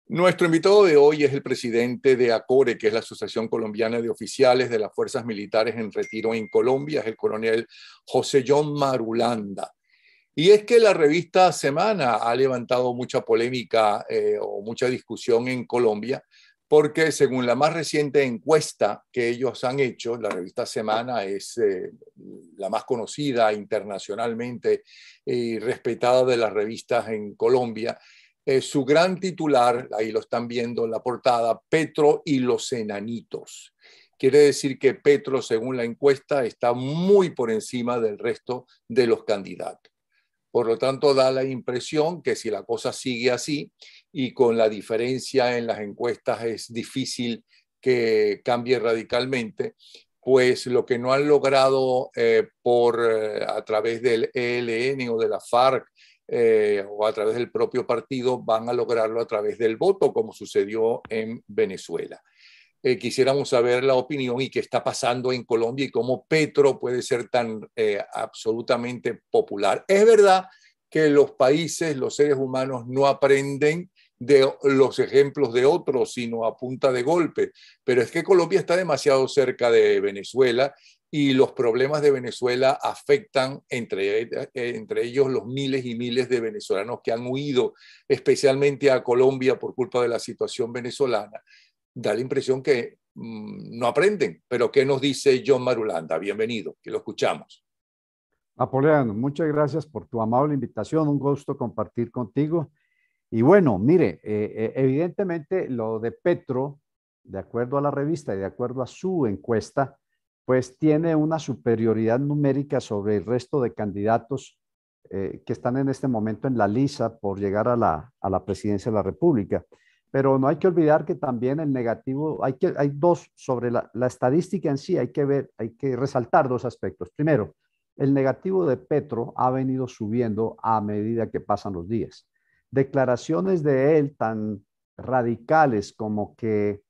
Nuestro invitado de hoy es el presidente de ACORE, que es la Asociación Colombiana de Oficiales de las Fuerzas Militares en Retiro en Colombia, es el coronel José John Marulanda. Y es que la revista Semana ha levantado mucha polémica o mucha discusión en Colombia, porque según la más reciente encuesta que ellos han hecho, la revista Semana es la más conocida internacionalmente y respetada de las revistas en Colombia. Su gran titular, ahí lo están viendo en la portada, Petro y los enanitos. Quiere decir que Petro, según la encuesta, está muy por encima del resto de los candidatos. Por lo tanto, da la impresión que si la cosa sigue así y con la diferencia en las encuestas es difícil que cambie radicalmente, pues lo que no han logrado a través del ELN o de la FARC o a través del propio partido, van a lograrlo a través del voto, como sucedió en Venezuela. Quisiéramos saber la opinión y qué está pasando en Colombia y cómo Petro puede ser tan absolutamente popular. Es verdad que los países, los seres humanos no aprenden de los ejemplos de otros, sino a punta de golpe, pero es que Colombia está demasiado cerca de Venezuela y los problemas de Venezuela afectan entre ellos los miles y miles de venezolanos que han huido especialmente a Colombia por culpa de la situación venezolana. Da la impresión que no aprenden. Pero ¿qué nos dice John Marulanda? Bienvenido, que lo escuchamos. Napoleón, muchas gracias por tu amable invitación, un gusto compartir contigo. Y bueno, mire, evidentemente lo de Petro, de acuerdo a la revista y de acuerdo a su encuesta, pues tiene una superioridad numérica sobre el resto de candidatos que están en este momento en la lista por llegar a la presidencia de la República. Pero no hay que olvidar que también el negativo, hay dos, sobre la estadística en sí, hay que resaltar dos aspectos. Primero, el negativo de Petro ha venido subiendo a medida que pasan los días. Declaraciones de él tan radicales como que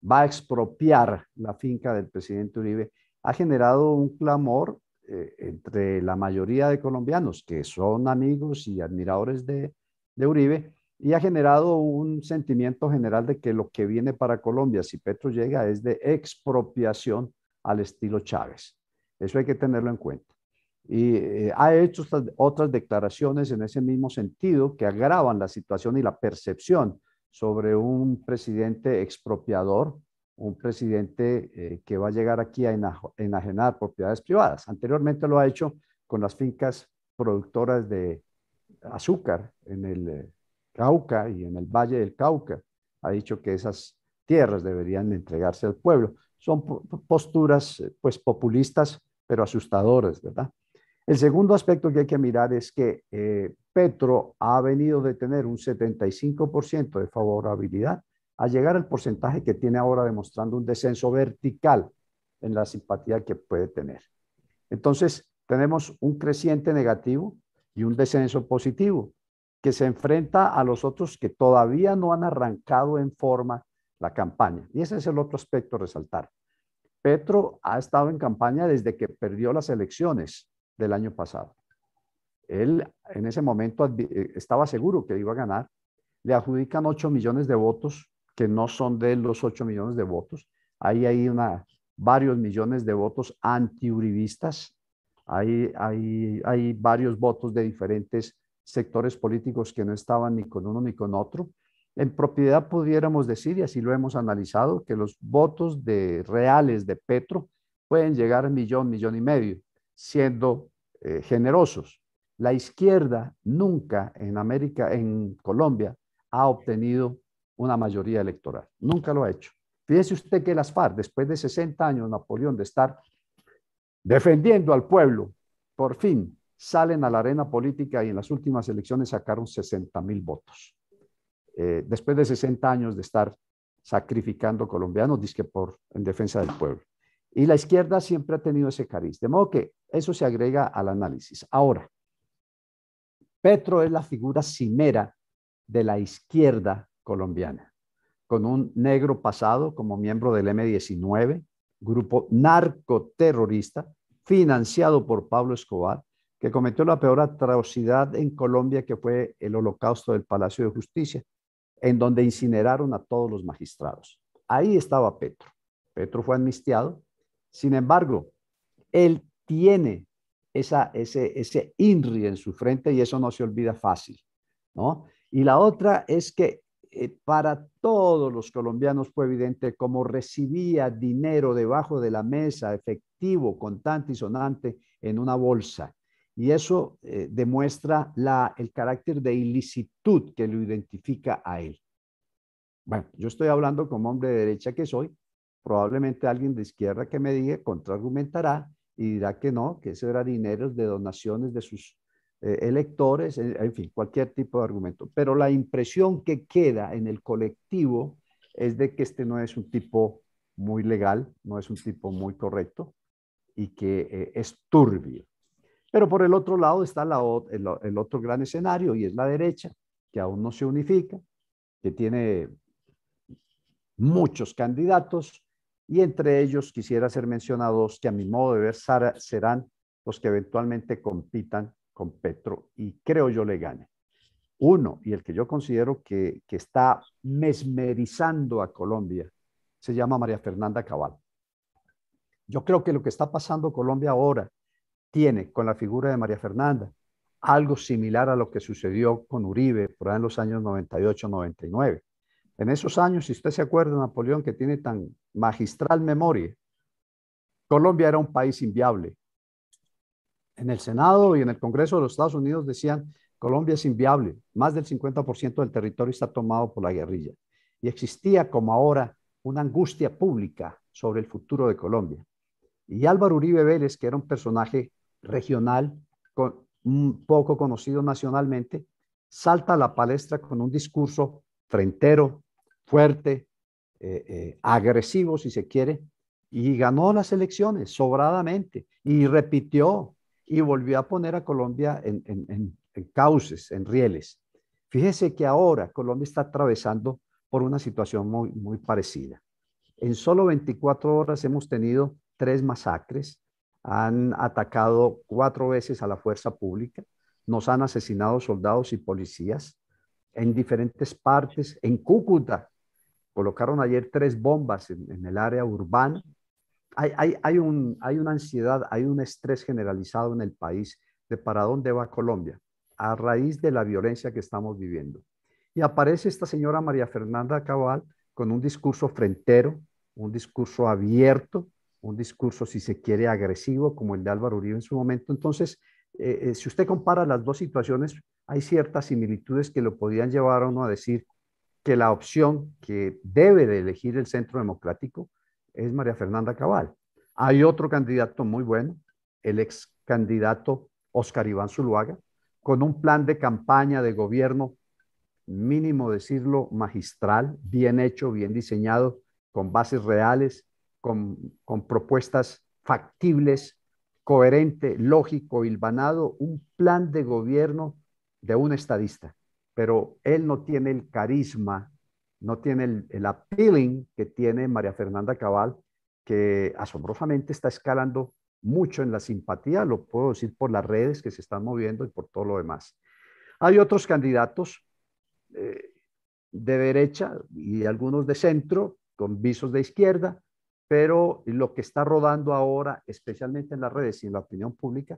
va a expropiar la finca del presidente Uribe ha generado un clamor entre la mayoría de colombianos que son amigos y admiradores de Uribe, y ha generado un sentimiento general de que lo que viene para Colombia, si Petro llega, es de expropiación al estilo Chávez. Eso hay que tenerlo en cuenta. Y ha hecho otras declaraciones en ese mismo sentido que agravan la situación y la percepción sobre un presidente expropiador, un presidente que va a llegar aquí a enajenar propiedades privadas. Anteriormente lo ha hecho con las fincas productoras de azúcar en el Cauca y en el Valle del Cauca. Ha dicho que esas tierras deberían entregarse al pueblo. Son posturas pues populistas, pero asustadoras, ¿verdad? El segundo aspecto que hay que mirar es que Petro ha venido de tener un 75% de favorabilidad a llegar al porcentaje que tiene ahora, demostrando un descenso vertical en la simpatía que puede tener. Entonces, tenemos un creciente negativo y un descenso positivo que se enfrenta a los otros que todavía no han arrancado en forma la campaña. Y ese es el otro aspecto a resaltar. Petro ha estado en campaña desde que perdió las elecciones del año pasado. Él en ese momento estaba seguro que iba a ganar. Le adjudican 8 millones de votos, que no son de los 8 millones de votos. Ahí hay varios millones de votos antiuribistas. Hay varios votos de diferentes sectores políticos que no estaban ni con uno ni con otro. En propiedad pudiéramos decir, y así lo hemos analizado, que los votos reales de Petro pueden llegar a millón y medio, siendo generosos. La izquierda nunca en Colombia, ha obtenido una mayoría electoral. Nunca lo ha hecho. Fíjese usted que las FARC, después de 60 años, Napoleón, de estar defendiendo al pueblo, por fin salen a la arena política y en las últimas elecciones sacaron 60.000 votos. Después de 60 años de estar sacrificando colombianos, dizque en defensa del pueblo. Y la izquierda siempre ha tenido ese cariz. De modo que eso se agrega al análisis. Ahora, Petro es la figura cimera de la izquierda colombiana, con un negro pasado como miembro del M-19, grupo narcoterrorista financiado por Pablo Escobar, que cometió la peor atrocidad en Colombia, que fue el holocausto del Palacio de Justicia. en donde incineraron a todos los magistrados. Ahí estaba Petro. Petro fue amnistiado. Sin embargo, él tiene ese INRI en su frente y eso no se olvida fácil, ¿no? Y la otra es que para todos los colombianos fue evidente cómo recibía dinero debajo de la mesa, efectivo, contante y sonante, en una bolsa. Y eso demuestra el carácter de ilicitud que lo identifica a él. Bueno, yo estoy hablando como hombre de derecha que soy, probablemente alguien de izquierda que me diga, contraargumentará y dirá que no, que eso era dinero de donaciones de sus electores, en fin, cualquier tipo de argumento. Pero la impresión que queda en el colectivo es de que este no es un tipo muy legal, no es un tipo muy correcto y que es turbio. Pero por el otro lado está el otro gran escenario y es la derecha, que aún no se unifica, que tiene muchos candidatos y entre ellos quisiera ser mencionados que a mi modo de ver serán los que eventualmente compitan con Petro y creo yo le gane. Uno, y el que yo considero que está mesmerizando a Colombia, se llama María Fernanda Cabal. Yo creo que lo que está pasando Colombia ahora tiene con la figura de María Fernanda algo similar a lo que sucedió con Uribe por ahí en los años 98, 99. En esos años, si usted se acuerda, Napoleón, que tiene tan magistral memoria, Colombia era un país inviable. En el Senado y en el Congreso de los Estados Unidos decían, Colombia es inviable, más del 50% del territorio está tomado por la guerrilla. Y existía, como ahora, una angustia pública sobre el futuro de Colombia. Y Álvaro Uribe Vélez, que era un personaje regional, un poco conocido nacionalmente, salta a la palestra con un discurso frentero, fuerte, agresivo, si se quiere, y ganó las elecciones sobradamente, y repitió, y volvió a poner a Colombia en cauces, en rieles. Fíjese que ahora Colombia está atravesando por una situación muy, muy parecida. En solo 24 horas hemos tenido 3 masacres, han atacado 4 veces a la fuerza pública, nos han asesinado soldados y policías en diferentes partes. En Cúcuta colocaron ayer 3 bombas en el área urbana. Hay una ansiedad, hay un estrés generalizado en el país de para dónde va Colombia a raíz de la violencia que estamos viviendo. Y aparece esta señora María Fernanda Cabal con un discurso frentero, un discurso abierto, un discurso, si se quiere, agresivo, como el de Álvaro Uribe en su momento. Entonces, si usted compara las dos situaciones, hay ciertas similitudes que lo podían llevar a uno a decir que la opción que debe de elegir el Centro Democrático es María Fernanda Cabal. Hay otro candidato muy bueno, el ex candidato Oscar Iván Zuluaga, con un plan de campaña de gobierno, mínimo decirlo, magistral, bien hecho, bien diseñado, con bases reales, con propuestas factibles, coherente, lógico, hilvanado, un plan de gobierno de un estadista. Pero él no tiene el carisma, no tiene el appealing que tiene María Fernanda Cabal, que asombrosamente está escalando mucho en la simpatía, lo puedo decir por las redes que se están moviendo y por todo lo demás. Hay otros candidatos eh, de derecha y algunos de centro, con visos de izquierda, pero lo que está rodando ahora, especialmente en las redes y en la opinión pública,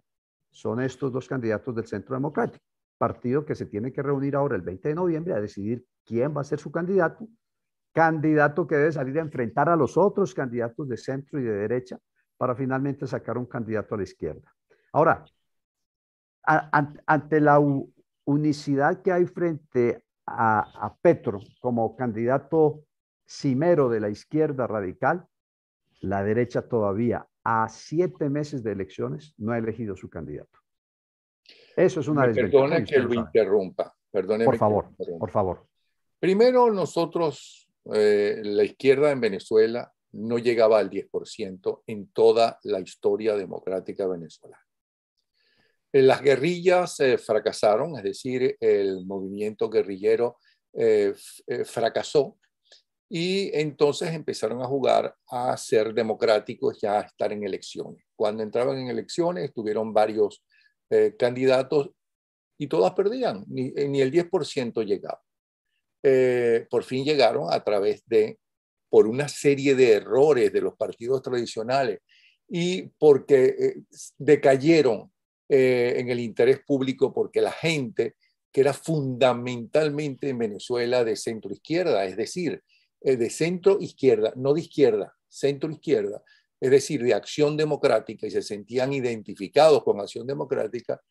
son estos dos candidatos del Centro Democrático, partido que se tiene que reunir ahora el 20 de noviembre a decidir quién va a ser su candidato, candidato que debe salir a enfrentar a los otros candidatos de centro y de derecha para finalmente sacar un candidato a la izquierda. Ahora, ante la unicidad que hay frente a Petro como candidato cimero de la izquierda radical, la derecha todavía a 7 meses de elecciones no ha elegido su candidato. Eso es una Me desventaja y perdone que usted lo lo sabe. interrumpa. Por Perdóneme que lo favor, interrumpa. por favor. Primero, nosotros, la izquierda en Venezuela no llegaba al 10% en toda la historia democrática venezolana. Las guerrillas fracasaron, es decir, el movimiento guerrillero fracasó y entonces empezaron a jugar a ser democráticos, ya a estar en elecciones. Cuando entraban en elecciones, tuvieron varios candidatos y todas perdían, ni el 10% llegaba. por fin llegaron a través de, por una serie de errores de los partidos tradicionales y porque decayeron en el interés público, porque la gente que era fundamentalmente en Venezuela de centro izquierda, es decir, de centro izquierda, no de izquierda, centro izquierda, es decir, de Acción Democrática, y se sentían identificados con Acción Democrática,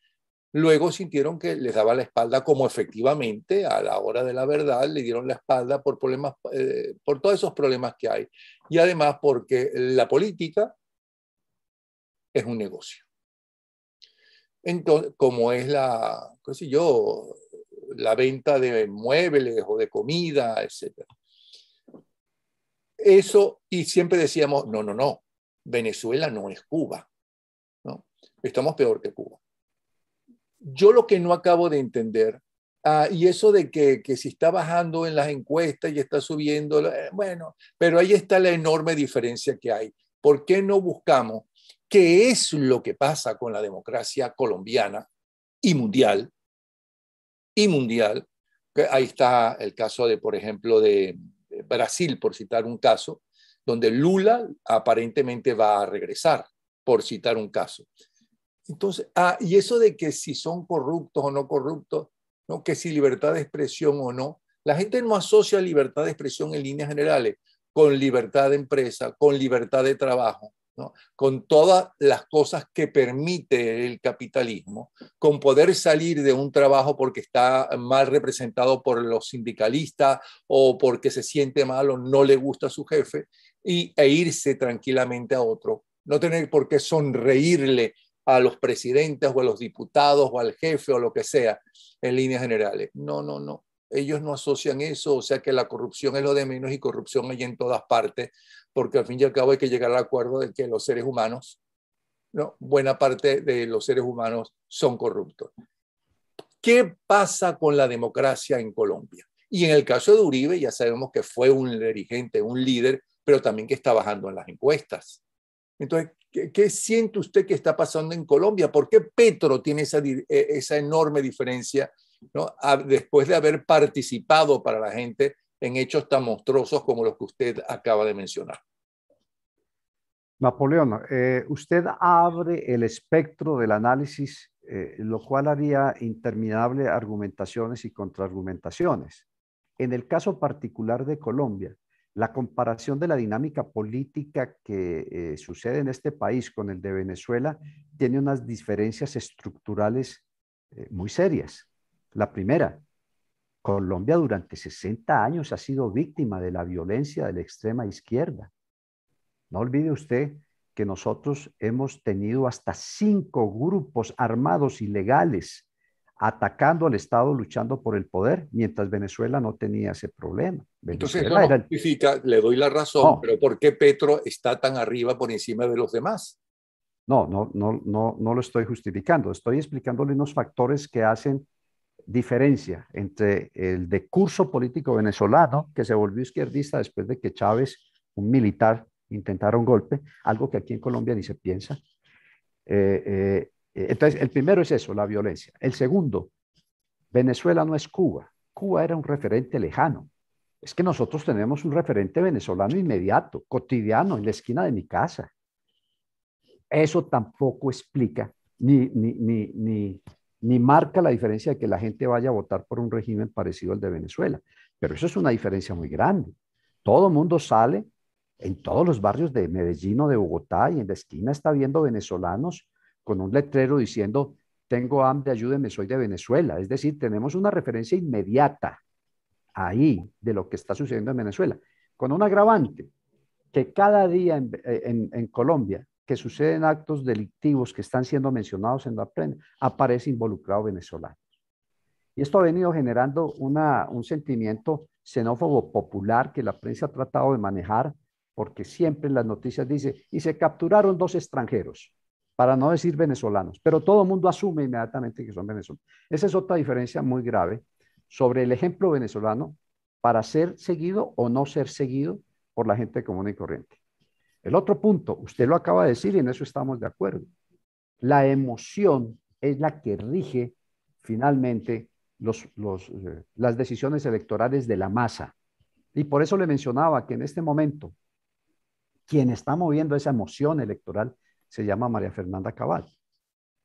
luego sintieron que les daba la espalda, como efectivamente a la hora de la verdad le dieron la espalda por problemas, por todos esos problemas que hay. Y además porque la política es un negocio. Entonces, como es la, qué sé yo, la venta de muebles o de comida, etc. Eso, y siempre decíamos, no, no, no, Venezuela no es Cuba, ¿no? Estamos peor que Cuba. Yo lo que no acabo de entender, y eso de que si está bajando en las encuestas y está subiendo, bueno, pero ahí está la enorme diferencia que hay. ¿Por qué no buscamos qué es lo que pasa con la democracia colombiana y mundial? Y mundial, que ahí está el caso de, por ejemplo, de Brasil, por citar un caso, donde Lula aparentemente va a regresar, por citar un caso. Entonces, y eso de que si son corruptos o no corruptos, ¿no? Que si libertad de expresión o no, la gente no asocia libertad de expresión en líneas generales con libertad de empresa, con libertad de trabajo, ¿no? Con todas las cosas que permite el capitalismo, con poder salir de un trabajo porque está mal representado por los sindicalistas o porque se siente mal o no le gusta a su jefe, e irse tranquilamente a otro, no tener por qué sonreírle a los presidentes o a los diputados o al jefe o lo que sea en líneas generales. No, no, no. Ellos no asocian eso, o sea que la corrupción es lo de menos y corrupción hay en todas partes, porque al fin y al cabo hay que llegar al acuerdo de que los seres humanos, ¿no? Buena parte de los seres humanos son corruptos. ¿Qué pasa con la democracia en Colombia? Y en el caso de Uribe ya sabemos que fue un dirigente, un líder, pero también que está bajando en las encuestas. Entonces, ¿qué siente usted que está pasando en Colombia? ¿Por qué Petro tiene esa enorme diferencia, ¿no? Después de haber participado para la gente en hechos tan monstruosos como los que usted acaba de mencionar? Napoleón, usted abre el espectro del análisis, lo cual haría interminables argumentaciones y contraargumentaciones. En el caso particular de Colombia, la comparación de la dinámica política que sucede en este país con el de Venezuela tiene unas diferencias estructurales muy serias. La primera, Colombia durante 60 años ha sido víctima de la violencia de la extrema izquierda. No olvide usted que nosotros hemos tenido hasta 5 grupos armados ilegales atacando al Estado, luchando por el poder, mientras Venezuela no tenía ese problema. Entonces eso Venezuela no era justifica, le doy la razón, No, pero ¿por qué Petro está tan arriba por encima de los demás? no lo estoy justificando. Estoy explicándole unos factores que hacen diferencia entre el discurso político venezolano, que se volvió izquierdista después de que Chávez, un militar, intentara un golpe, algo que aquí en Colombia ni se piensa. Entonces, el primero es eso, la violencia. El segundo, Venezuela no es Cuba. Cuba era un referente lejano. Es que nosotros tenemos un referente venezolano inmediato, cotidiano, en la esquina de mi casa. Eso tampoco explica ni marca la diferencia de que la gente vaya a votar por un régimen parecido al de Venezuela. Pero eso es una diferencia muy grande. Todo el mundo sale en todos los barrios de Medellín o de Bogotá y en la esquina está viendo venezolanos con un letrero diciendo, tengo hambre, ayúdenme, soy de Venezuela. Es decir, tenemos una referencia inmediata ahí de lo que está sucediendo en Venezuela, con un agravante, que cada día en Colombia que suceden actos delictivos que están siendo mencionados en la prensa, aparece involucrado venezolano. Y esto ha venido generando un sentimiento xenófobo popular que la prensa ha tratado de manejar, porque siempre en las noticias dice, y se capturaron 2 extranjeros, para no decir venezolanos, pero todo el mundo asume inmediatamente que son venezolanos. Esa es otra diferencia muy grave sobre el ejemplo venezolano para ser seguido o no ser seguido por la gente común y corriente. El otro punto, usted lo acaba de decir y en eso estamos de acuerdo. La emoción es la que rige finalmente las decisiones electorales de la masa. Y por eso le mencionaba que en este momento quien está moviendo esa emoción electoral se llama María Fernanda Cabal.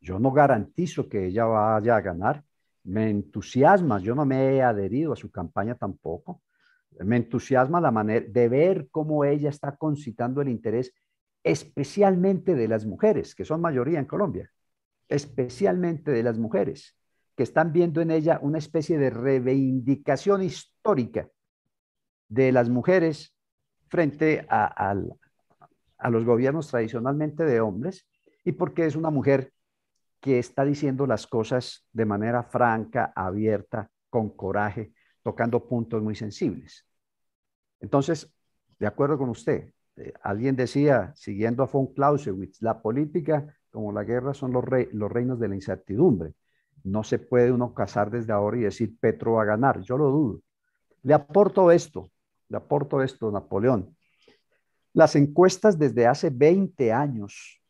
Yo no garantizo que ella vaya a ganar. Me entusiasma, yo no me he adherido a su campaña tampoco. Me entusiasma la manera de ver cómo ella está concitando el interés, especialmente de las mujeres, que son mayoría en Colombia, especialmente de las mujeres, que están viendo en ella una especie de reivindicación histórica de las mujeres frente a los gobiernos tradicionalmente de hombres, y porque es una mujer que está diciendo las cosas de manera franca, abierta, con coraje, tocando puntos muy sensibles. Entonces, de acuerdo con usted, alguien decía, siguiendo a von Clausewitz, la política como la guerra son los reinos de la incertidumbre. No se puede uno casar desde ahora y decir Petro va a ganar. Yo lo dudo. Le aporto esto, Napoleón. Las encuestas desde hace 20 años,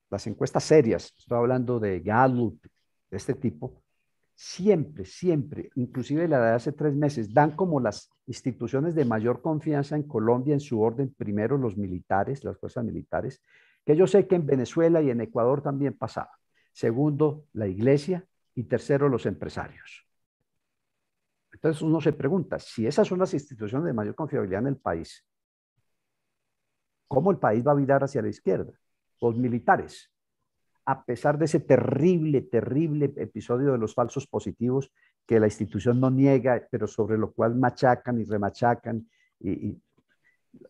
las encuestas serias, estoy hablando de Gallup, de este tipo, siempre, inclusive la de hace 3 meses, dan como las instituciones de mayor confianza en Colombia en su orden, primero los militares, las fuerzas militares, que yo sé que en Venezuela y en Ecuador también pasaba. Segundo, la iglesia y tercero, los empresarios. Entonces uno se pregunta, si esas son las instituciones de mayor confiabilidad en el país, ¿cómo el país va a virar hacia la izquierda? Los militares, a pesar de ese terrible episodio de los falsos positivos que la institución no niega, pero sobre lo cual machacan y remachacan. Y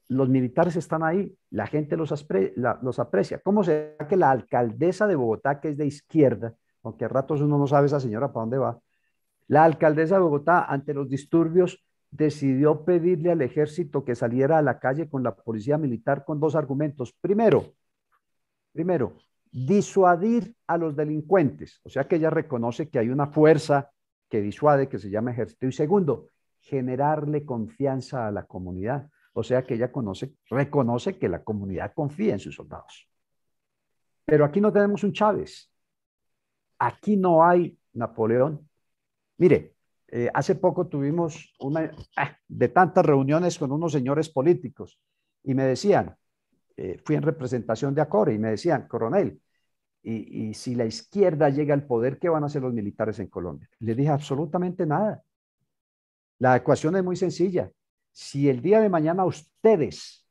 los militares están ahí, la gente los aprecia. ¿Cómo será que la alcaldesa de Bogotá, que es de izquierda, aunque a ratos uno no sabe esa señora para dónde va, la alcaldesa de Bogotá, ante los disturbios, decidió pedirle al ejército que saliera a la calle con la policía militar con dos argumentos? Primero, disuadir a los delincuentes, o sea que ella reconoce que hay una fuerza que disuade, que se llama ejército. Y segundo, generarle confianza a la comunidad, o sea que ella reconoce que la comunidad confía en sus soldados. Pero aquí no tenemos un Chávez, aquí no hay Napoleón. Mire, hace poco tuvimos una de tantas reuniones con unos señores políticos y me decían, fui en representación de Acore y me decían, coronel, y si la izquierda llega al poder, ¿qué van a hacer los militares en Colombia? Les dije absolutamente nada. La ecuación es muy sencilla. Si el día de mañana ustedes,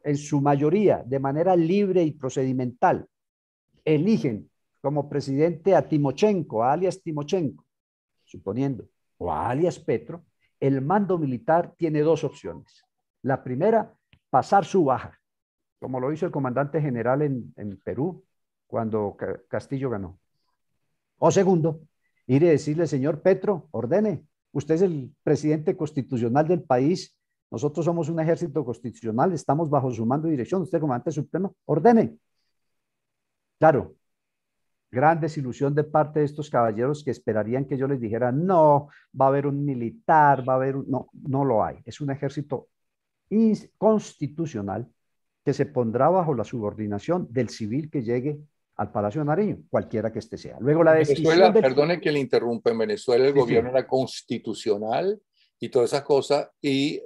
en su mayoría, de manera libre y procedimental, eligen como presidente a Timochenko, a alias Timochenko, suponiendo, o a alias Petro, el mando militar tiene dos opciones. La primera, pasar su baja, como lo hizo el comandante general en Perú cuando Castillo ganó. O segundo, ir y decirle, señor Petro, ordene, usted es el presidente constitucional del país, nosotros somos un ejército constitucional, estamos bajo su mando y dirección, usted comandante supremo, ordene. Claro, gran desilusión de parte de estos caballeros que esperarían que yo les dijera, no, va a haber un militar, va a haber un... No, no lo hay. Es un ejército constitucional que se pondrá bajo la subordinación del civil que llegue al Palacio de Nariño, cualquiera que este sea. Luego la En decisión Venezuela, del... perdone que le interrumpa, en Venezuela el Sí, gobierno sí. era constitucional y todas esas cosas y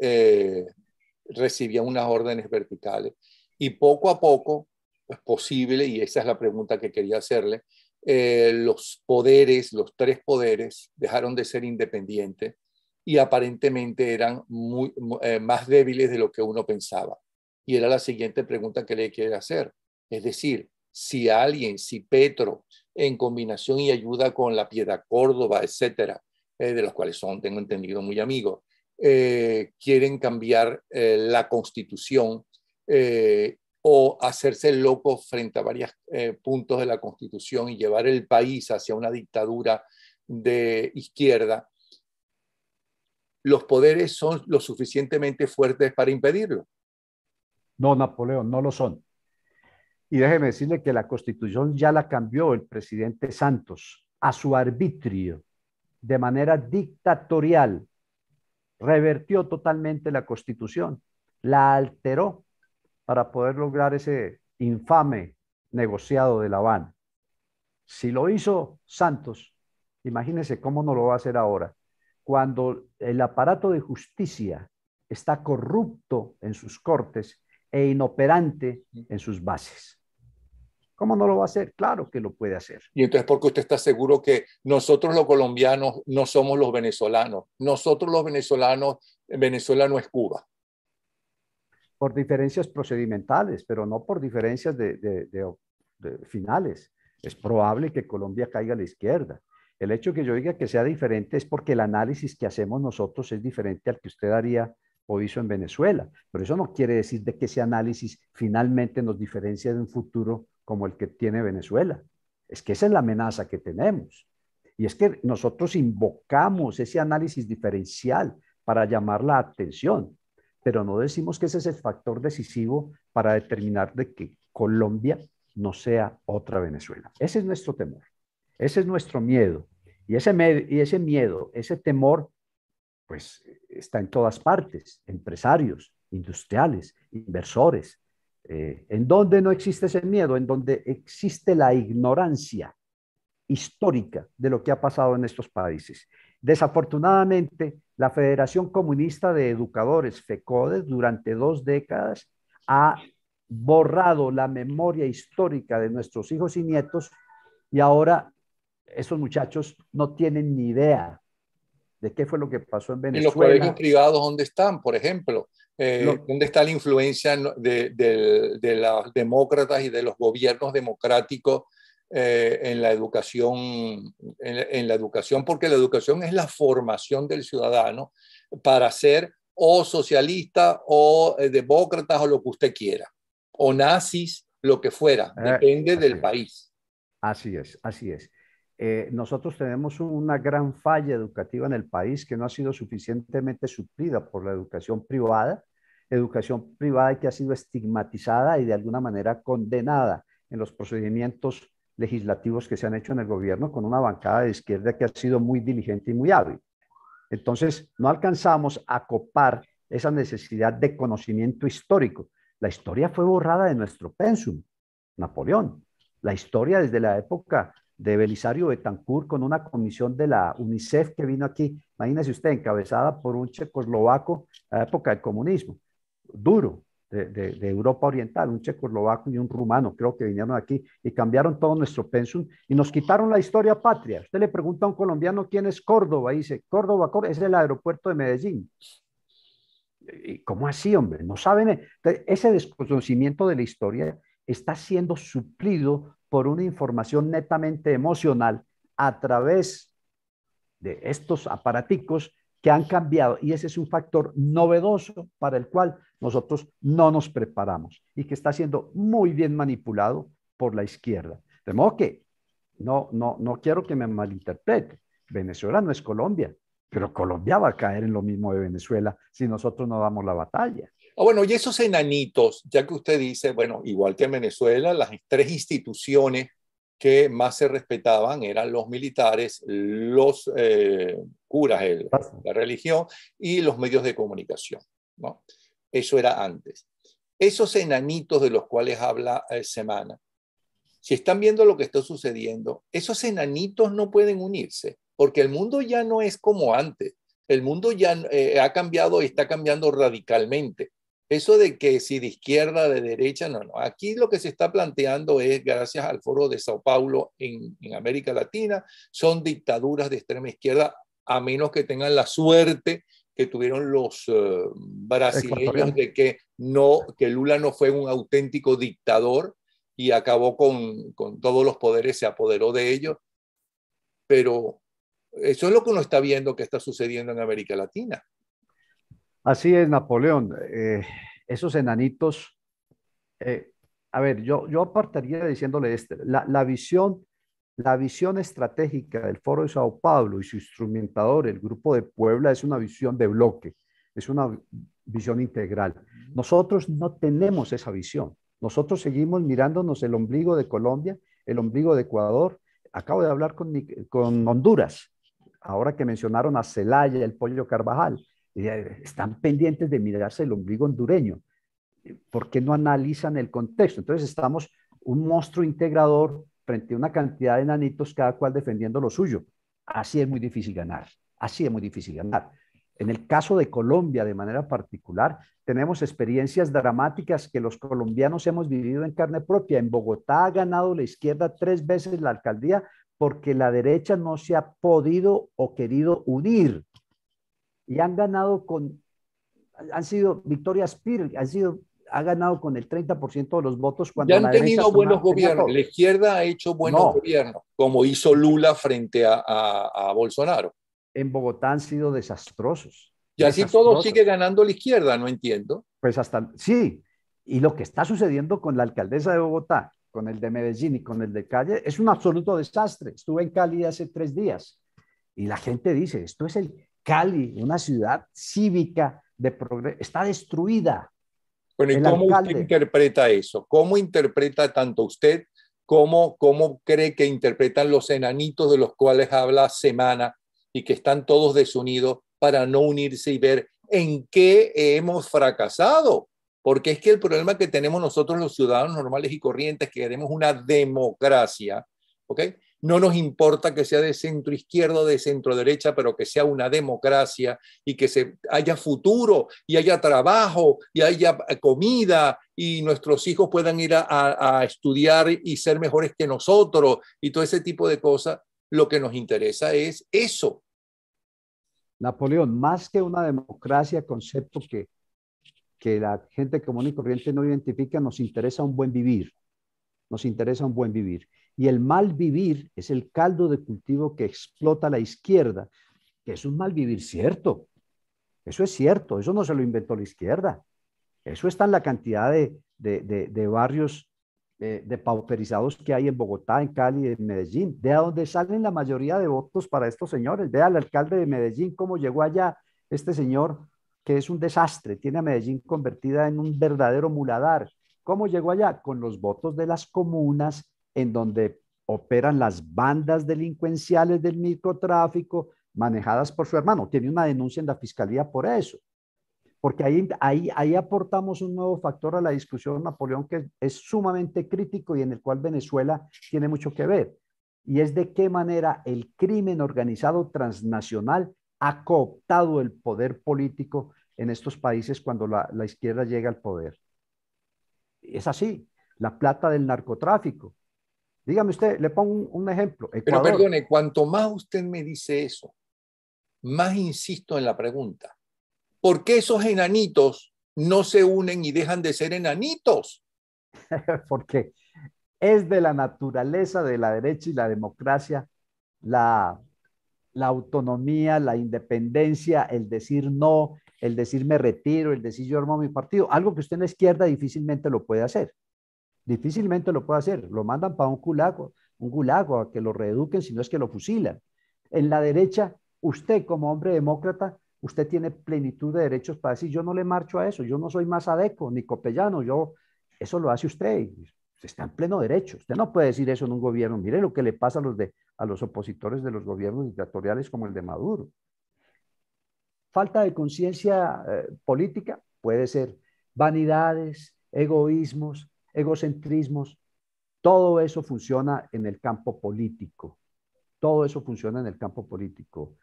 recibía unas órdenes verticales. Y poco a poco, es posible, y esa es la pregunta que quería hacerle, los poderes, los tres poderes, dejaron de ser independientes y aparentemente eran más débiles de lo que uno pensaba. Y era la siguiente pregunta que le quiero hacer. Es decir, si Petro, en combinación y ayuda con la Piedad Córdoba, etcétera, de los cuales son, tengo entendido, muy amigos, quieren cambiar la constitución o hacerse locos frente a varios puntos de la constitución y llevar el país hacia una dictadura de izquierda, los poderes son lo suficientemente fuertes para impedirlo. No, Napoleón, no lo son. Y déjeme decirle que la constitución ya la cambió el presidente Santos a su arbitrio, de manera dictatorial. Revertió totalmente la constitución, la alteró para poder lograr ese infame negociado de La Habana. Si lo hizo Santos, Imagínense cómo no lo va a hacer ahora, cuando el aparato de justicia está corrupto en sus cortes e inoperante en sus bases. ¿Cómo no lo va a hacer? Claro que lo puede hacer. Y entonces, ¿por qué usted está seguro que nosotros los colombianos no somos los venezolanos? Nosotros los venezolanos, Venezuela no es Cuba. Por diferencias procedimentales, pero no por diferencias de finales. Es probable que Colombia caiga a la izquierda. El hecho que yo diga que sea diferente es porque el análisis que hacemos nosotros es diferente al que usted haría o hizo en Venezuela. Pero eso no quiere decir de que ese análisis finalmente nos diferencia de un futuro como el que tiene Venezuela. Es que esa es la amenaza que tenemos. Y es que nosotros invocamos ese análisis diferencial para llamar la atención, pero no decimos que ese es el factor decisivo para determinar de que Colombia no sea otra Venezuela. Ese es nuestro temor, ese es nuestro miedo. Y ese miedo, ese temor, pues está en todas partes, empresarios, industriales, inversores. ¿En dónde no existe ese miedo? En donde existe la ignorancia histórica de lo que ha pasado en estos países. Desafortunadamente, la Federación Comunista de Educadores, FECODES, durante 2 décadas ha borrado la memoria histórica de nuestros hijos y nietos y ahora esos muchachos no tienen ni idea de qué fue lo que pasó en ¿Y los colegios Venezuela. privados dónde están, por ejemplo? Lo, ¿Dónde está la influencia de los demócratas y de los gobiernos democráticos en la educación, en la educación? Porque la educación es la formación del ciudadano para ser o socialista o demócrata o lo que usted quiera, o nazis, lo que fuera, depende así del es, país. así es, así es. Nosotros tenemos una gran falla educativa en el país que no ha sido suficientemente suplida por la educación privada que ha sido estigmatizada y de alguna manera condenada en los procedimientos legislativos que se han hecho en el gobierno con una bancada de izquierda que ha sido muy diligente y muy hábil. Entonces, no alcanzamos a copar esa necesidad de conocimiento histórico. La historia fue borrada de nuestro pensum, Napoleón. La historia desde la época de Belisario Betancourt con una comisión de la UNICEF que vino aquí, imagínese usted, encabezada por un checoslovaco a la época del comunismo, duro, de Europa Oriental, un checoslovaco y un rumano, creo que vinieron aquí y cambiaron todo nuestro pensum y nos quitaron la historia patria. Usted le pregunta a un colombiano quién es Córdoba y dice, Córdoba, es el aeropuerto de Medellín. ¿Y cómo así, hombre? No saben. Entonces, ese desconocimiento de la historia está siendo suplido por una información netamente emocional a través de estos aparaticos que han cambiado y ese es un factor novedoso para el cual nosotros no nos preparamos y que está siendo muy bien manipulado por la izquierda. De modo que no quiero que me malinterprete. Venezuela no es Colombia, pero Colombia va a caer en lo mismo de Venezuela si nosotros no damos la batalla. Bueno, y esos enanitos, ya que usted dice, bueno, igual que en Venezuela, las tres instituciones que más se respetaban eran los militares, los curas, la religión y los medios de comunicación, ¿no? Eso era antes. Esos enanitos de los cuales habla Semana, si están viendo lo que está sucediendo, esos enanitos no pueden unirse, porque el mundo ya no es como antes. El mundo ya ha cambiado y está cambiando radicalmente. Eso de que si de izquierda, de derecha, no. Aquí lo que se está planteando es, gracias al Foro de Sao Paulo en América Latina, son dictaduras de extrema izquierda, a menos que tengan la suerte que tuvieron los brasileños Ecuatoriano. de que Lula no fue un auténtico dictador y acabó con todos los poderes, se apoderó de ellos, pero eso es lo que uno está viendo que está sucediendo en América Latina. Así es, Napoleón. Esos enanitos, eh, a ver, yo apartaría diciéndole la visión estratégica del Foro de Sao Paulo y su instrumentador, el Grupo de Puebla, es una visión de bloque, es una visión integral. Nosotros no tenemos esa visión. Nosotros seguimos mirándonos el ombligo de Colombia, el ombligo de Ecuador. Acabo de hablar con Honduras, ahora que mencionaron a Zelaya, el Pollo Carvajal. Están pendientes de mirarse el ombligo hondureño. ¿Por qué no analizan el contexto? Entonces estamos un monstruo integrador frente a una cantidad de enanitos, cada cual defendiendo lo suyo. así es muy difícil ganar, así es muy difícil ganar. En el caso de Colombia, de manera particular, tenemos experiencias dramáticas que los colombianos hemos vivido en carne propia. En Bogotá ha ganado la izquierda 3 veces la alcaldía porque la derecha no se ha podido o querido unir. Y han ganado han sido victorias pírricas, ha ganado con el 30% de los votos Ya cuando han la derecha tenido buenos tenía gobiernos. La todo. izquierda ha hecho buenos No, gobiernos, como hizo Lula frente a Bolsonaro. en Bogotá han sido desastrosos, Y así todo sigue desastrosos. ganando la izquierda, no entiendo. Pues hasta, sí, y lo que está sucediendo con la alcaldesa de Bogotá, con el de Medellín y con el de Cali, es un absoluto desastre. Estuve en Cali hace 3 días y la gente dice, esto es el Cali, una ciudad cívica de progreso, está destruida. Bueno, ¿y El cómo usted alcalde, interpreta eso? ¿Cómo interpreta tanto usted cómo cree que interpretan los enanitos de los cuales habla Semana y que están todos desunidos para no unirse y ver en qué hemos fracasado? Porque es que el problema que tenemos nosotros los ciudadanos normales y corrientes, que queremos una democracia, ¿ok? No nos importa que sea de centro izquierda o de centro derecha, pero que sea una democracia y que haya futuro y haya trabajo y haya comida y nuestros hijos puedan ir a estudiar y ser mejores que nosotros y todo ese tipo de cosas. Lo que nos interesa es eso. Napoleón, más que una democracia, concepto que la gente común y corriente no identifica, nos interesa un buen vivir, nos interesa un buen vivir. Y el mal vivir es el caldo de cultivo que explota la izquierda, que es un mal vivir cierto. Eso es cierto, eso no se lo inventó la izquierda. Eso está en la cantidad de barrios pauperizados que hay en Bogotá, en Cali, en Medellín, de donde salen la mayoría de votos para estos señores. Vea al alcalde de Medellín cómo llegó allá este señor, que es un desastre, tiene a Medellín convertida en un verdadero muladar. ¿Cómo llegó allá? Con los votos de las comunas en donde operan las bandas delincuenciales del microtráfico manejadas por su hermano. Tiene una denuncia en la fiscalía por eso, porque ahí aportamos un nuevo factor a la discusión, Napoleón, que es sumamente crítico y en el cual Venezuela tiene mucho que ver, y es de qué manera el crimen organizado transnacional ha cooptado el poder político en estos países cuando la izquierda llega al poder. Es así, la plata del narcotráfico. Dígame usted, le pongo un ejemplo, Pero Ecuador. perdone, cuanto más usted me dice eso, más insisto en la pregunta. ¿Por qué esos enanitos no se unen y dejan de ser enanitos? Porque es de la naturaleza de la derecha y la democracia la, la autonomía, la independencia, el decir no, el decir me retiro, el decir yo armo mi partido, algo que usted en la izquierda difícilmente lo puede hacer, difícilmente lo puede hacer, lo mandan para un gulago a que lo reeduquen, si no es que lo fusilan. En la derecha, usted como hombre demócrata, usted tiene plenitud de derechos para decir, yo no le marcho a eso, yo no soy más adeco ni copellano, eso lo hace usted, usted está en pleno derecho, usted no puede decir eso en un gobierno, mire lo que le pasa a los opositores de los gobiernos dictatoriales como el de Maduro. Falta de conciencia política puede ser vanidades, egoísmos, egocentrismos, todo eso funciona en el campo político, todo eso funciona en el campo político,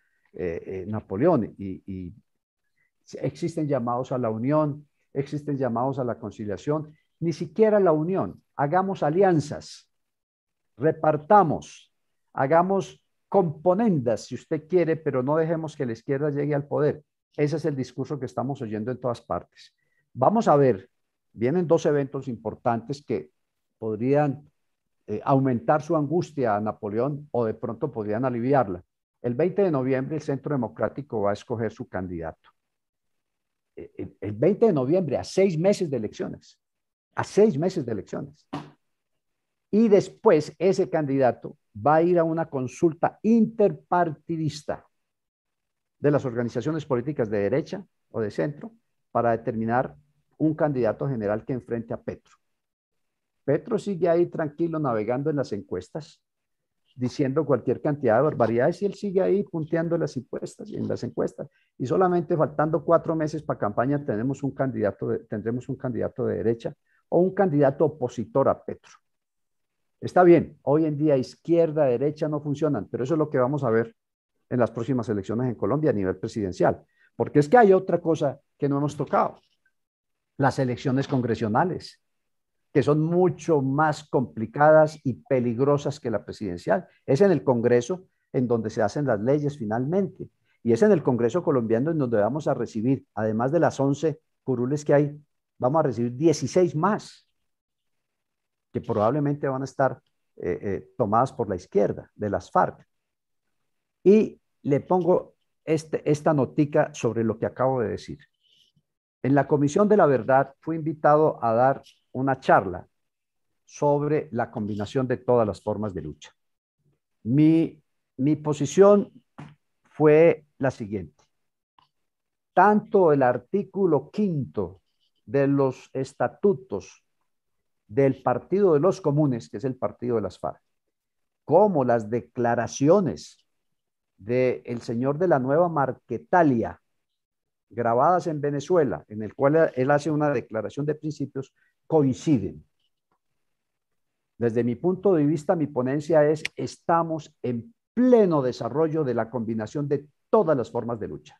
Napoleón, y existen llamados a la unión, existen llamados a la conciliación, ni siquiera la unión, hagamos alianzas, repartamos, hagamos componendas si usted quiere, pero no dejemos que la izquierda llegue al poder. Ese es el discurso que estamos oyendo en todas partes. Vamos a ver, vienen 2 eventos importantes que podrían aumentar su angustia a Napoleón o de pronto podrían aliviarla. El 20 de noviembre el Centro Democrático va a escoger su candidato. El 20 de noviembre, a 6 meses de elecciones, a 6 meses de elecciones. Y después ese candidato va a ir a una consulta interpartidista de las organizaciones políticas de derecha o de centro para determinar un candidato general que enfrente a Petro. Petro sigue ahí tranquilo navegando en las encuestas, diciendo cualquier cantidad de barbaridades y él sigue ahí punteando en las encuestas. Y solamente faltando 4 meses para campaña tendremos un candidato de derecha o un candidato opositor a Petro. Está bien, hoy en día izquierda, derecha no funcionan, pero eso es lo que vamos a ver en las próximas elecciones en Colombia a nivel presidencial. Porque es que hay otra cosa que no hemos tocado, las elecciones congresionales, que son mucho más complicadas y peligrosas que la presidencial. Es en el Congreso en donde se hacen las leyes finalmente. Y es en el Congreso colombiano en donde vamos a recibir, además de las 11 curules que hay, vamos a recibir 16 más, que probablemente van a estar tomadas por la izquierda, de las FARC. Y le pongo esta notica sobre lo que acabo de decir. En la Comisión de la Verdad fui invitado a dar una charla sobre la combinación de todas las formas de lucha. Mi posición fue la siguiente. Tanto el artículo 5 de los estatutos del Partido de los Comunes, que es el partido de las FARC, como las declaraciones del señor de la Nueva Marquetalia, grabadas en Venezuela, en el cual él hace una declaración de principios, coinciden. Desde mi punto de vista, mi ponencia es, estamos en pleno desarrollo de la combinación de todas las formas de lucha,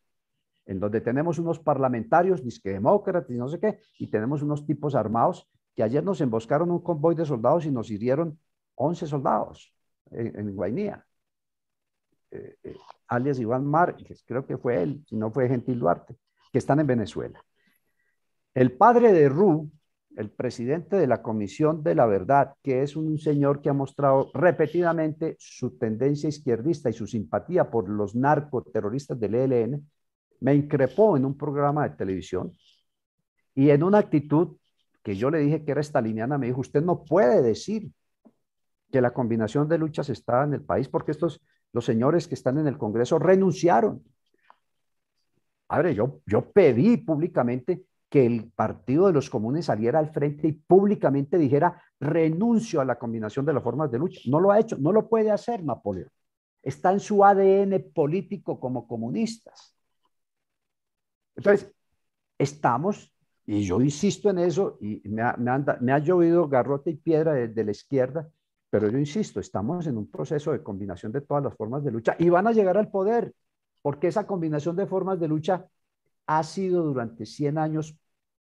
en donde tenemos unos parlamentarios, disque demócratas y no sé qué, y tenemos unos tipos armados que ayer nos emboscaron un convoy de soldados y nos hirieron 11 soldados en Guainía. Alias Iván Márquez, creo que fue él, si no fue Gentil Duarte, que están en Venezuela. El padre de Ru, el presidente de la Comisión de la Verdad, que es un señor que ha mostrado repetidamente su tendencia izquierdista y su simpatía por los narcoterroristas del ELN, me increpó en un programa de televisión y en una actitud que yo le dije que era staliniana, me dijo, usted no puede decir que la combinación de luchas está en el país porque los señores que están en el Congreso renunciaron. A ver, yo pedí públicamente que el Partido de los Comunes saliera al frente y públicamente dijera, renuncio a la combinación de las formas de lucha. No lo ha hecho, no lo puede hacer Napoleón. Está en su ADN político como comunistas. Entonces, estamos, y yo insisto en eso, y me ha llovido garrote y piedra de la izquierda, pero yo insisto, estamos en un proceso de combinación de todas las formas de lucha y van a llegar al poder, porque esa combinación de formas de lucha ha sido durante 100 años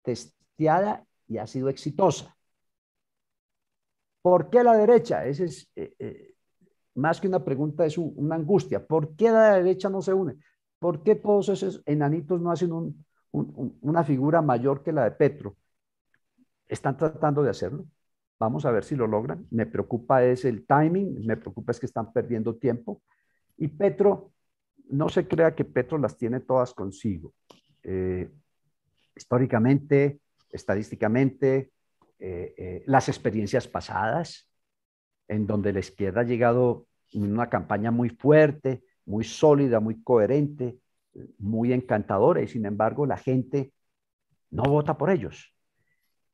testeada y ha sido exitosa. ¿Por qué la derecha? Ese es más que una pregunta, es una angustia. ¿Por qué la derecha no se une? ¿Por qué todos esos enanitos no hacen una figura mayor que la de Petro? Están tratando de hacerlo. Vamos a ver si lo logran. Me preocupa es el timing, me preocupa es que están perdiendo tiempo. Y Petro, no se crea que Petro las tiene todas consigo. Históricamente, estadísticamente, las experiencias pasadas, en donde la izquierda ha llegado en una campaña muy fuerte, muy sólida, muy coherente, muy encantadora, y sin embargo la gente no vota por ellos.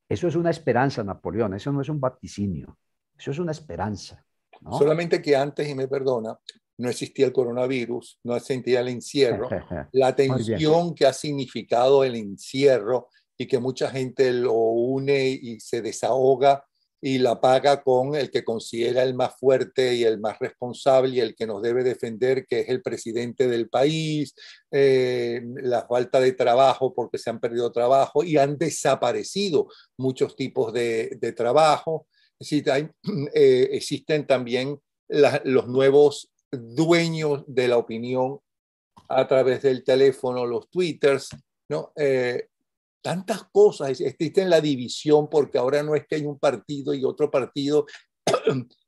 Eso es una esperanza, Napoleón, eso no es un vaticinio, eso es una esperanza, ¿no? Solamente que antes, y me perdona, no existía el coronavirus, no existía el encierro, la Muy bien. tensión que ha significado el encierro y que mucha gente lo une y se desahoga y la paga con el que considera el más fuerte y el más responsable y el que nos debe defender, que es el presidente del país, la falta de trabajo porque se han perdido trabajo y han desaparecido muchos tipos de trabajo. Existen también los nuevos dueños de la opinión a través del teléfono, los twitters, ¿no? Tantas cosas, existe la división porque ahora no es que hay un partido y otro partido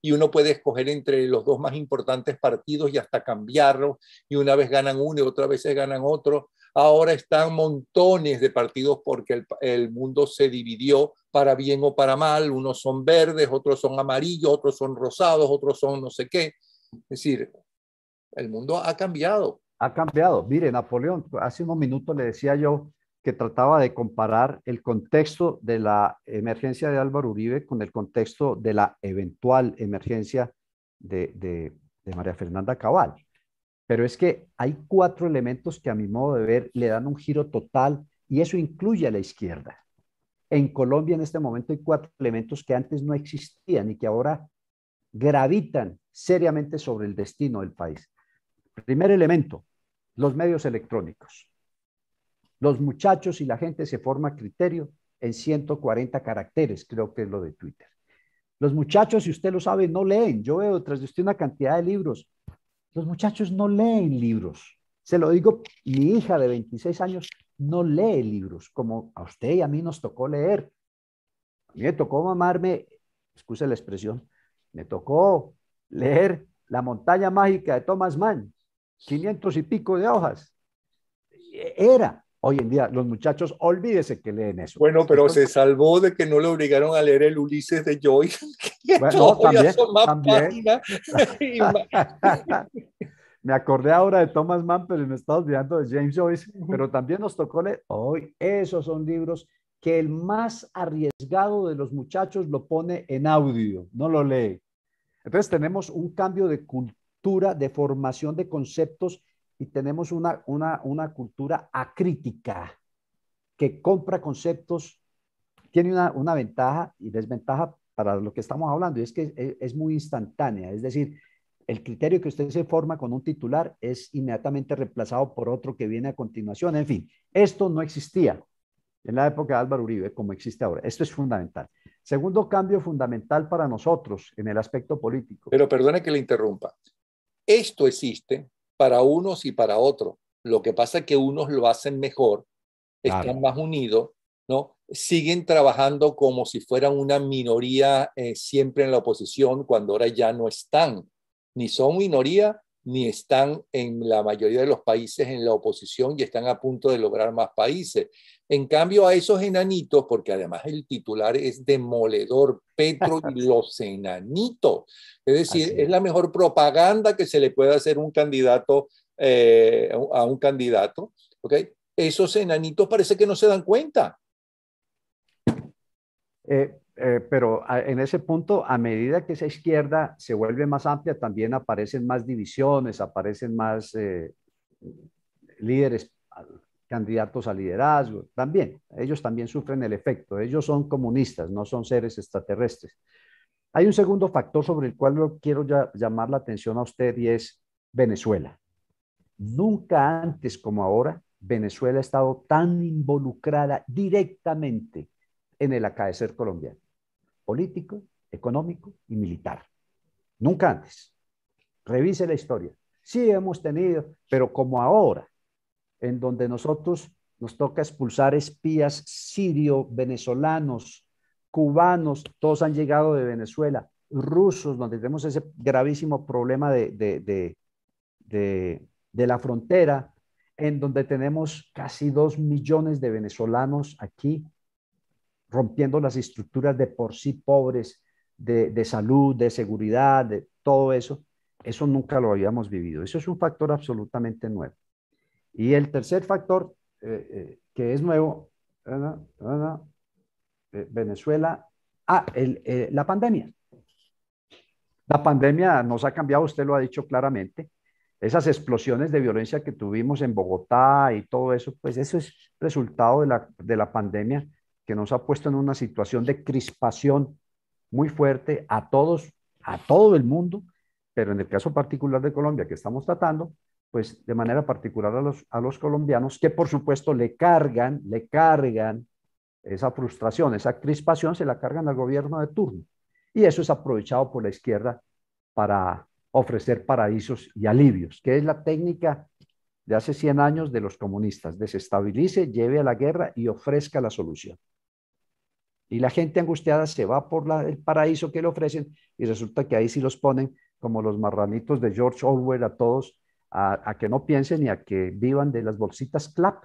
y uno puede escoger entre los dos más importantes partidos y hasta cambiarlos y una vez ganan uno y otra vez ganan otro. Ahora están montones de partidos porque el mundo se dividió para bien o para mal. Unos son verdes, otros son amarillos, otros son rosados, otros son no sé qué. Es decir, el mundo ha cambiado. Ha cambiado. Mire, Napoleón, hace unos minutos le decía yo que trataba de comparar el contexto de la emergencia de Álvaro Uribe con el contexto de la eventual emergencia de María Fernanda Cabal. Pero es que hay 4 elementos que a mi modo de ver le dan un giro total y eso incluye a la izquierda. En Colombia en este momento hay 4 elementos que antes no existían y que ahora gravitan seriamente sobre el destino del país. Primer elemento, los medios electrónicos. Los muchachos y la gente se forma criterio en 140 caracteres, creo que es lo de Twitter. Los muchachos, si usted lo sabe, no leen. Yo veo detrás de usted una cantidad de libros. Los muchachos no leen libros. Se lo digo, mi hija de 26 años no lee libros, como a usted y a mí nos tocó leer. A mí me tocó mamarme, excuse la expresión, me tocó leer La montaña mágica de Thomas Mann, 500 y pico de hojas. Hoy en día, los muchachos, olvídese que leen eso. Bueno, pero se salvó de que no le obligaron a leer el Ulises de Joyce, que bueno, todavía son más también. páginas. Me acordé ahora de Thomas Mann, pero me estaba olvidando de James Joyce, pero también nos tocó leer. Hoy, esos son libros que el más arriesgado de los muchachos lo pone en audio, no lo lee. Entonces tenemos un cambio de cultura, de formación de conceptos y tenemos una cultura acrítica que compra conceptos, tiene una ventaja y desventaja para lo que estamos hablando, y es que es muy instantánea, es decir, el criterio que usted se forma con un titular es inmediatamente reemplazado por otro que viene a continuación. En fin, esto no existía en la época de Álvaro Uribe como existe ahora. Esto es fundamental. Segundo cambio fundamental para nosotros en el aspecto político. Pero perdone que le interrumpa. Esto existe para unos y para otros. Lo que pasa es que unos lo hacen mejor, están más unidos, ¿no? Siguen trabajando como si fueran una minoría siempre en la oposición, cuando ahora ya no están. Ni son minoría, ni están en la mayoría de los países en la oposición y están a punto de lograr más países. En cambio, a esos enanitos, porque además el titular es demoledor, Petro y los enanitos. Es decir, es la mejor propaganda que se le puede hacer un candidato, a un candidato, ¿ok? Esos enanitos parece que no se dan cuenta. Pero en ese punto, a medida que esa izquierda se vuelve más amplia, también aparecen más divisiones, aparecen más líderes, candidatos a liderazgo. También, ellos también sufren el efecto. Ellos son comunistas, no son seres extraterrestres. Hay un segundo factor sobre el cual quiero llamar la atención a usted y es Venezuela. Nunca antes como ahora, Venezuela ha estado tan involucrada directamente en el acaecer colombiano, político, económico y militar. Nunca antes. Revise la historia. Sí hemos tenido, pero como ahora, en donde nosotros nos toca expulsar espías sirio-venezolanos, cubanos, todos han llegado de Venezuela, rusos, donde tenemos ese gravísimo problema de la frontera, en donde tenemos casi 2 millones de venezolanos aquí, rompiendo las estructuras de por sí pobres, de salud, de seguridad, de todo eso. Eso nunca lo habíamos vivido. Eso es un factor absolutamente nuevo. Y el tercer factor que es nuevo, Venezuela, la pandemia. La pandemia nos ha cambiado, usted lo ha dicho claramente. Esas explosiones de violencia que tuvimos en Bogotá y todo eso, pues eso es resultado de la pandemia que nos ha puesto en una situación de crispación muy fuerte a todos, a todo el mundo, pero en el caso particular de Colombia que estamos tratando, pues de manera particular a los colombianos, que por supuesto le cargan esa frustración, esa crispación, se la cargan al gobierno de turno. Y eso es aprovechado por la izquierda para ofrecer paraísos y alivios, que es la técnica de hace 100 años de los comunistas: desestabilice, lleve a la guerra y ofrezca la solución. Y la gente angustiada se va por el paraíso que le ofrecen y resulta que ahí sí los ponen como los marranitos de George Orwell a todos a que no piensen y a que vivan de las bolsitas CLAP.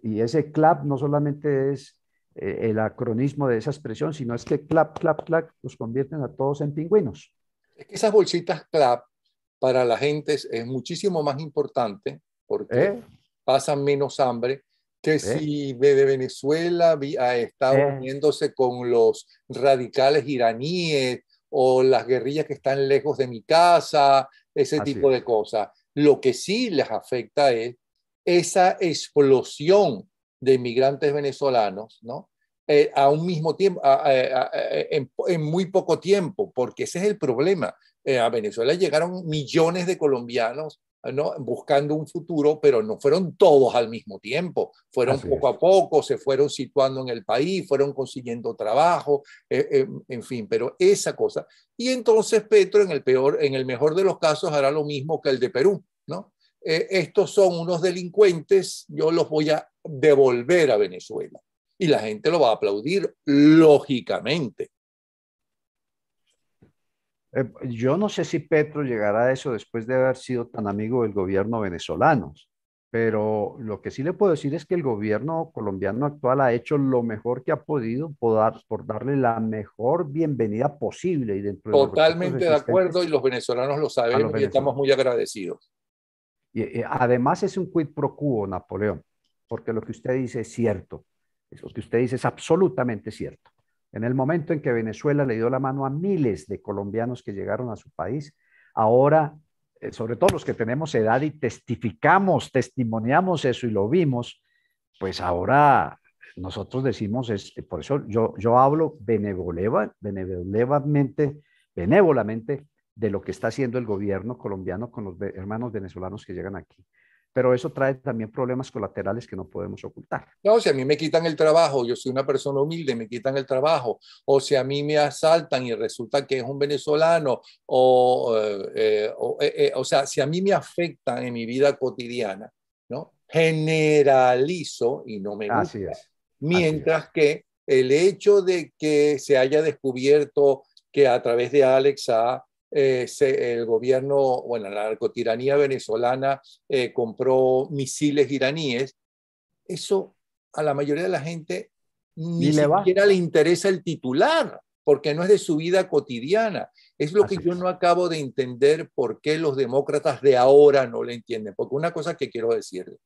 Y ese CLAP no solamente es el acronismo de esa expresión, sino es que CLAP, CLAP, CLAP los convierten a todos en pingüinos. Es que esas bolsitas CLAP para la gente es muchísimo más importante porque pasan menos hambre que si de Venezuela está uniéndose con los radicales iraníes o las guerrillas que están lejos de mi casa, ese tipo de cosas. Lo que sí les afecta es esa explosión de inmigrantes venezolanos, ¿no? a un mismo tiempo, en muy poco tiempo, porque ese es el problema. A Venezuela llegaron millones de colombianos, ¿no? Buscando un futuro, pero no fueron todos al mismo tiempo, fueron Así poco es. a poco, se fueron situando en el país, fueron consiguiendo trabajo, en fin, pero esa cosa. Y entonces Petro, en el mejor de los casos, hará lo mismo que el de Perú, ¿no? Estos son unos delincuentes, yo los voy a devolver a Venezuela. Y la gente lo va a aplaudir, lógicamente. Yo no sé si Petro llegará a eso después de haber sido tan amigo del gobierno venezolano, pero lo que sí le puedo decir es que el gobierno colombiano actual ha hecho lo mejor que ha podido por darle la mejor bienvenida posible y dentro de los recursos Totalmente de acuerdo existentes y los venezolanos lo a los sabemos y estamos venezolanos. muy agradecidos. Y además es un quid pro quo, Napoleón, porque lo que usted dice es cierto, lo que usted dice es absolutamente cierto. En el momento en que Venezuela le dio la mano a miles de colombianos que llegaron a su país, ahora, sobre todo los que tenemos edad y testificamos, testimoniamos eso y lo vimos, pues ahora nosotros decimos, por eso yo hablo benévolamente de lo que está haciendo el gobierno colombiano con los hermanos venezolanos que llegan aquí. Pero eso trae también problemas colaterales que no podemos ocultar. No, si a mí me quitan el trabajo, yo soy una persona humilde, me quitan el trabajo, o si a mí me asaltan y resulta que es un venezolano, o sea, si a mí me afectan en mi vida cotidiana, ¿no? Generalizo y no me Así gusta. es, así es. Mientras que el hecho de que se haya descubierto que a través de Alexa el gobierno, bueno, la narcotiranía venezolana compró misiles iraníes, eso a la mayoría de la gente ni Ni le va, siquiera le interesa el titular, porque no es de su vida cotidiana. Es lo que así yo no es. acabo de entender por qué los demócratas de ahora no le entienden. Porque una cosa que quiero decirle,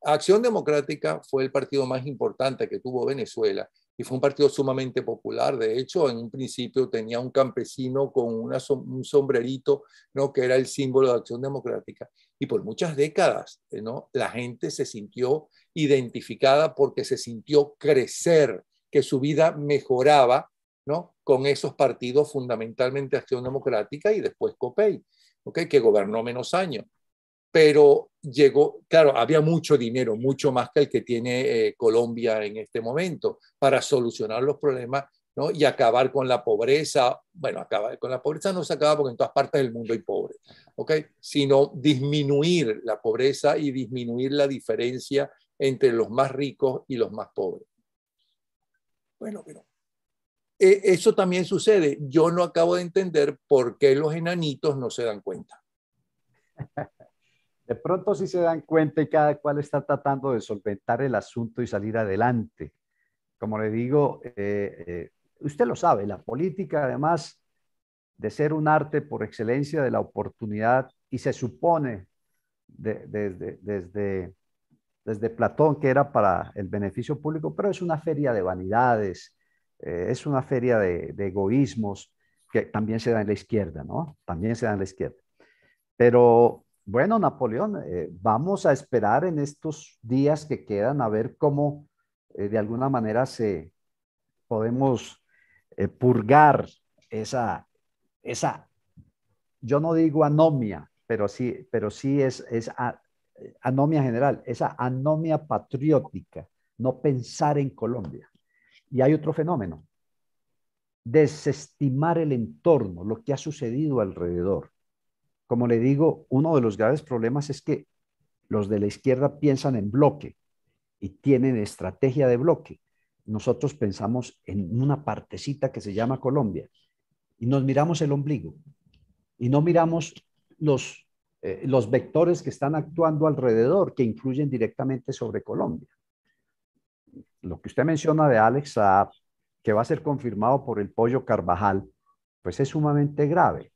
Acción Democrática fue el partido más importante que tuvo Venezuela y fue un partido sumamente popular. De hecho, en un principio tenía un campesino con un sombrerito, ¿no? Que era el símbolo de Acción Democrática. Y por muchas décadas, ¿no? La gente se sintió identificada porque se sintió crecer, que su vida mejoraba, ¿no? Con esos partidos, fundamentalmente Acción Democrática y después COPEI, ¿okay? Que gobernó menos años, pero llegó, claro, había mucho dinero, mucho más que el que tiene Colombia en este momento para solucionar los problemas, ¿no? Y acabar con la pobreza. Bueno, acabar con la pobreza no se acaba porque en todas partes del mundo hay pobres, ¿ok? Sino disminuir la pobreza y disminuir la diferencia entre los más ricos y los más pobres. Bueno, pero eso también sucede. Yo no acabo de entender por qué los enanitos no se dan cuenta. De pronto sí se dan cuenta y cada cual está tratando de solventar el asunto y salir adelante. Como le digo, usted lo sabe, la política además de ser un arte por excelencia de la oportunidad y se supone desde Platón que era para el beneficio público, pero es una feria de vanidades, es una feria de egoísmos que también se da en la izquierda, ¿no? También se da en la izquierda. Pero bueno, Napoleón, vamos a esperar en estos días que quedan a ver cómo de alguna manera podemos purgar esa, yo no digo anomia, pero sí es anomia general, esa anomia patriótica, no pensar en Colombia. Y hay otro fenómeno, desestimar el entorno, lo que ha sucedido alrededor. Como le digo, uno de los graves problemas es que los de la izquierda piensan en bloque y tienen estrategia de bloque. Nosotros pensamos en una partecita que se llama Colombia y nos miramos el ombligo y no miramos los vectores que están actuando alrededor, que influyen directamente sobre Colombia. Lo que usted menciona de Alex Saab, que va a ser confirmado por el Pollo Carvajal, pues es sumamente grave.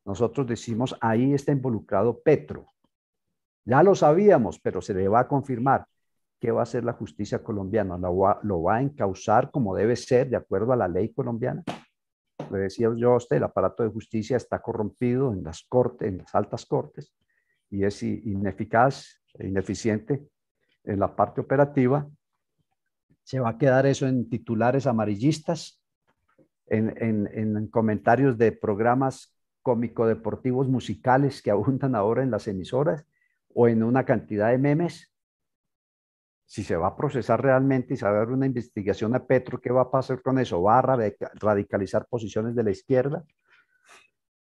Nosotros decimos, ahí está involucrado Petro. Ya lo sabíamos, pero se le va a confirmar. ¿Qué va a hacer la justicia colombiana? Lo va a encauzar como debe ser, de acuerdo a la ley colombiana. Le decía yo a usted, el aparato de justicia está corrompido en las cortes, en las altas cortes, y es ineficaz e ineficiente en la parte operativa. Se va a quedar eso en titulares amarillistas, en comentarios de programas cómico-deportivos musicales que abundan ahora en las emisoras o en una cantidad de memes. Si se va a procesar realmente y se va a dar una investigación a Petro, ¿qué va a pasar con eso? ¿Va a radicalizar posiciones de la izquierda?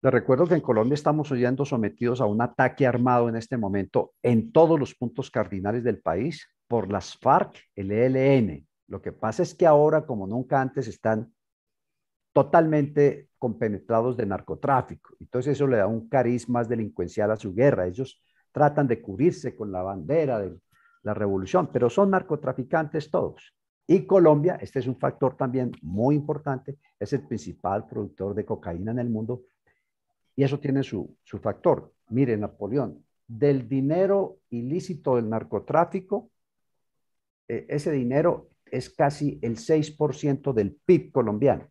Les recuerdo que en Colombia estamos siendo sometidos a un ataque armado en este momento en todos los puntos cardinales del país por las FARC, el ELN. Lo que pasa es que ahora, como nunca antes, están totalmente compenetrados de narcotráfico. Entonces eso le da un cariz más delincuencial a su guerra. Ellos tratan de cubrirse con la bandera de la revolución, pero son narcotraficantes todos. Y Colombia, este es un factor también muy importante, es el principal productor de cocaína en el mundo y eso tiene su factor. Mire, Napoleón, del dinero ilícito del narcotráfico, ese dinero es casi el 6% del PIB colombiano.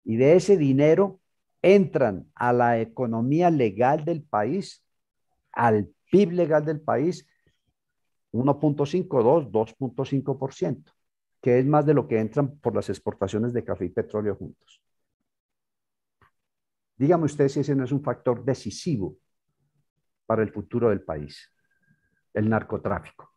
Y de ese dinero entran a la economía legal del país, al PIB legal del país, 1.5, 2.5%, que es más de lo que entran por las exportaciones de café y petróleo juntos. Dígame usted si ese no es un factor decisivo para el futuro del país, el narcotráfico.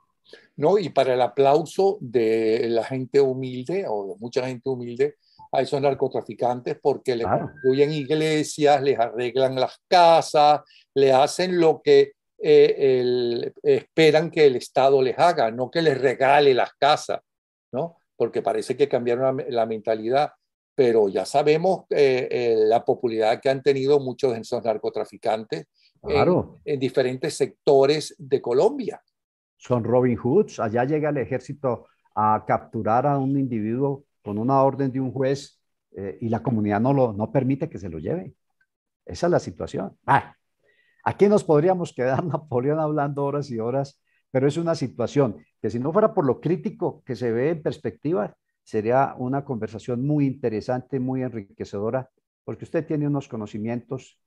¿No? Y para el aplauso de la gente humilde o de mucha gente humilde a esos narcotraficantes porque les construyen iglesias, les arreglan las casas, le hacen lo que esperan que el Estado les haga, no que les regale las casas, ¿no? Porque parece que cambiaron la mentalidad, pero ya sabemos la popularidad que han tenido muchos de esos narcotraficantes en diferentes sectores de Colombia. Son Robin Hoods. Allá llega el ejército a capturar a un individuo con una orden de un juez y la comunidad no permite que se lo lleve. Esa es la situación. Aquí nos podríamos quedar, Napoleón, hablando horas y horas, pero es una situación que si no fuera por lo crítico que se ve en perspectiva, sería una conversación muy interesante, muy enriquecedora, porque usted tiene unos conocimientos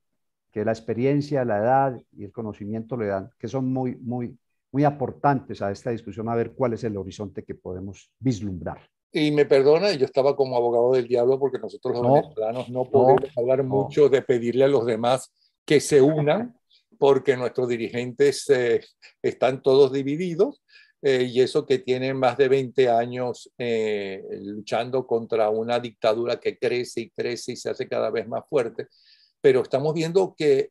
que la experiencia, la edad y el conocimiento le dan, que son muy aportantes a esta discusión, a ver cuál es el horizonte que podemos vislumbrar. Y me perdona, yo estaba como abogado del diablo porque nosotros los venezolanos no podemos hablar mucho de pedirle a los demás que se unan porque nuestros dirigentes están todos divididos y eso que tienen más de 20 años luchando contra una dictadura que crece y crece y se hace cada vez más fuerte. Pero estamos viendo que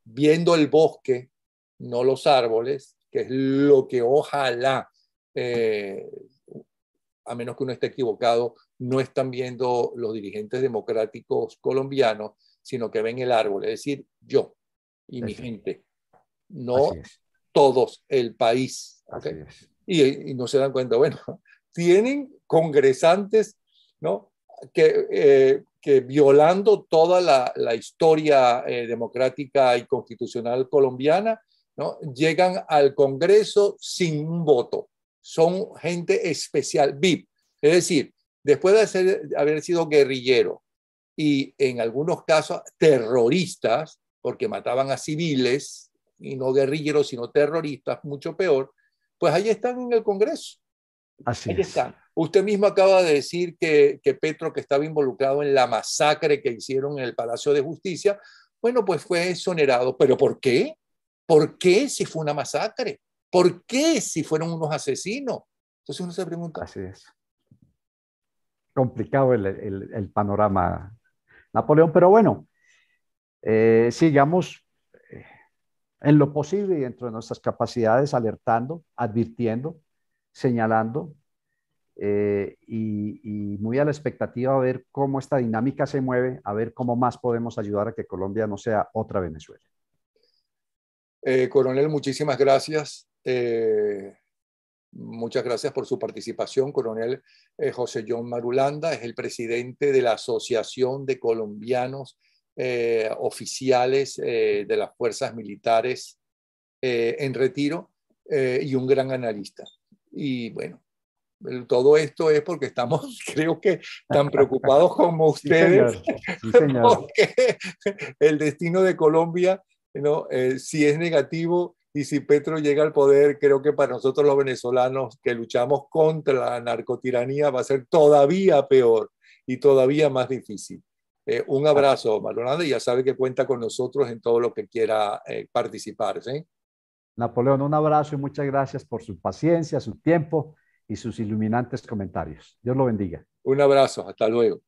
viendo el bosque, no los árboles, que es lo que ojalá a menos que uno esté equivocado, no están viendo los dirigentes democráticos colombianos, sino que ven el árbol, es decir, yo y mi gente, no todos, el país. ¿Okay? Y no se dan cuenta, bueno, tienen congresantes, ¿no? que violando toda la historia democrática y constitucional colombiana, ¿no? Llegan al Congreso sin un voto. Son gente especial, VIP. Es decir, después de haber sido guerrillero y en algunos casos terroristas, porque mataban a civiles, y no guerrilleros, sino terroristas, mucho peor, pues ahí están en el Congreso. Así ahí es. están. Usted mismo acaba de decir que Petro, que estaba involucrado en la masacre que hicieron en el Palacio de Justicia, bueno, pues fue exonerado. ¿Pero por qué? ¿Por qué si fue una masacre? ¿Por qué si fueron unos asesinos? Entonces uno se pregunta. Así es. Complicado el panorama, Napoleón, pero bueno, sigamos en lo posible y dentro de nuestras capacidades alertando, advirtiendo, señalando y muy a la expectativa a ver cómo esta dinámica se mueve, a ver cómo más podemos ayudar a que Colombia no sea otra Venezuela. Coronel, muchísimas gracias. Muchas gracias por su participación. Coronel José John Marulanda es el presidente de la Asociación de Colombianos Oficiales de las Fuerzas Militares en retiro y un gran analista. Y bueno, todo esto es porque estamos, creo que, tan preocupados como ustedes, sí, señor. Sí, señor. porque el destino de Colombia, ¿no? Si es negativo, Y si Petro llega al poder, creo que para nosotros los venezolanos que luchamos contra la narcotiranía va a ser todavía peor y todavía más difícil. Un Ah, abrazo, Maldonado, y ya sabe que cuenta con nosotros en todo lo que quiera participar, ¿sí? Napoleón, un abrazo y muchas gracias por su paciencia, su tiempo y sus iluminantes comentarios. Dios lo bendiga. Un abrazo, hasta luego.